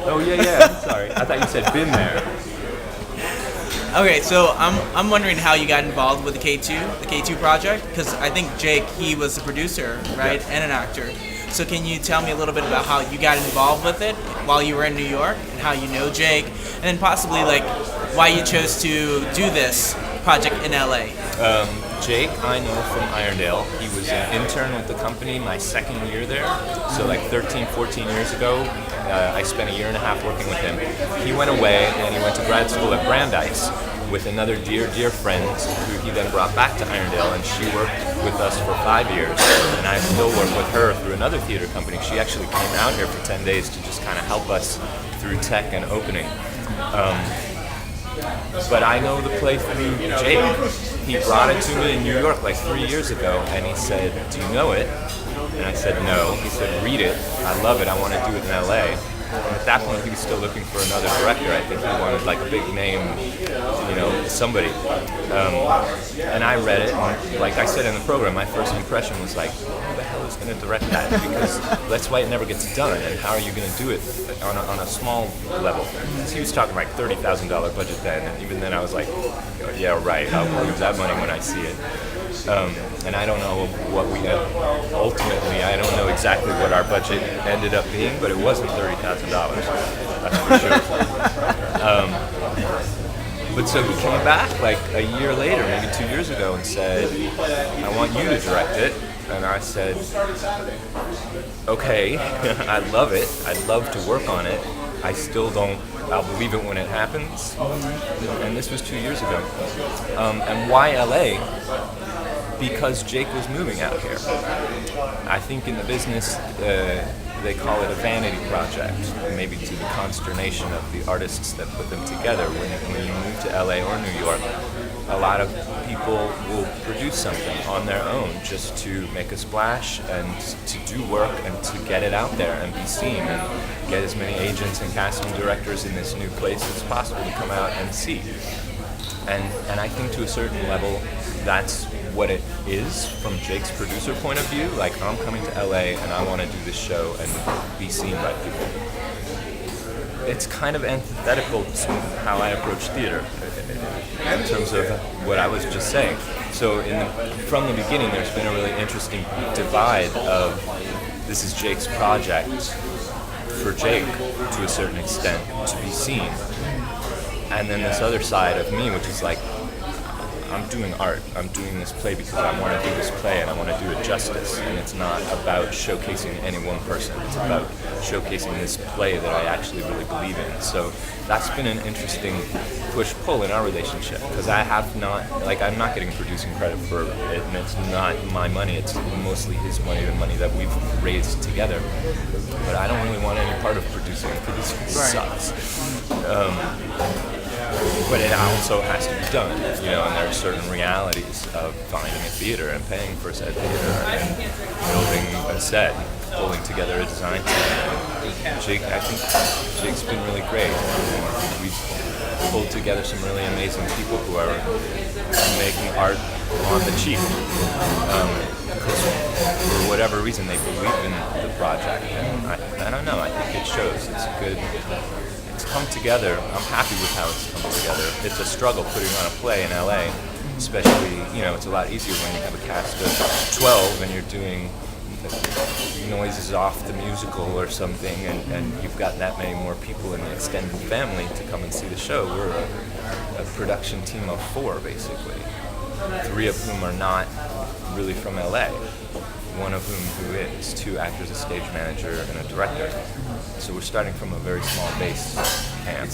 Oh yeah. Sorry, I thought you said been there. Okay, so I'm wondering how you got involved with the K2 project, because I think Jake, he was the producer, right, Yeah. and an actor. So can you tell me a little bit about how you got involved with it while you were in New York, and how you know Jake, and then possibly like why you chose to do this project in LA? Jake, I know from Irondale. He was an intern with the company my second year there. So like 13, 14 years ago, I spent a year and a half working with him. He went away and he went to grad school at Brandeis with another dear friend who he then brought back to Irondale, and she worked with us for 5 years, and I still work with her through another theater company. She actually came out here for 10 days to just kind of help us through tech and opening. But I know the play through Jake. He brought it to me in New York like 3 years ago, and he said, "Do you know it?" And I said, "No." He said, "Read it. I love it. I want to do it in LA." And at that point, he was still looking for another director. I think he wanted like a big name, somebody. And I read it, and like I said in the program, my first impression was like, who the hell is going to direct that? Because that's why it never gets done, and how are you going to do it on a small level? Because he was talking like $30,000 budget then, and even then I was like, yeah, right, I'll use that money when I see it. And I don't know what we ultimately, I don't know exactly what our budget ended up being, but it wasn't $30,000, that's for sure. But so he came back like a year later, maybe 2 years ago, and said, "I want you to direct it." And I said, "Okay, I love it. I'd love to work on it. I still don't, I'll believe it when it happens." And this was 2 years ago. And why LA? Because Jake was moving out here. I think in the business, they call it a vanity project, maybe to the consternation of the artists that put them together. When you move to LA or New York, a lot of people will produce something on their own just to make a splash and to do work and to get it out there and be seen and get as many agents and casting directors in this new place as possible to come out and see. And I think to a certain level, that's what it is from Jake's producer point of view. Like, I'm coming to LA and I want to do this show and be seen by people. It's kind of antithetical to how I approach theater in terms of what I was just saying. So from the beginning, there's been a really interesting divide of this is Jake's project for Jake to a certain extent to be seen. And then this other side of me, which is like, I'm doing art. I'm doing this play because I want to do this play and I want to do it justice. And it's not about showcasing any one person. It's about showcasing this play that I actually really believe in. So that's been an interesting push-pull in our relationship, because I have not, like, I'm not getting producing credit for it, and it's not my money. It's mostly his money, the money that we've raised together. But I don't really want any part of producing. Producing sucks. But it also has to be done, and there are certain realities of finding a theater and paying for said theater and building a set, pulling together a design team. And Jake, I think Jake's been really great. We've pulled together some really amazing people who are making art on the cheap. Because for whatever reason they believe in the project, and I don't know, I think it shows. It's come together. I'm happy with how it's come together. It's a struggle putting on a play in LA, especially, it's a lot easier when you have a cast of 12 and you're doing noises off the musical or something, and you've got that many more people in the extended family to come and see the show. We're a production team of 4, basically. 3 of whom are not really from LA. One of whom is 2 actors, a stage manager, and a director. So we're starting from a very small base camp.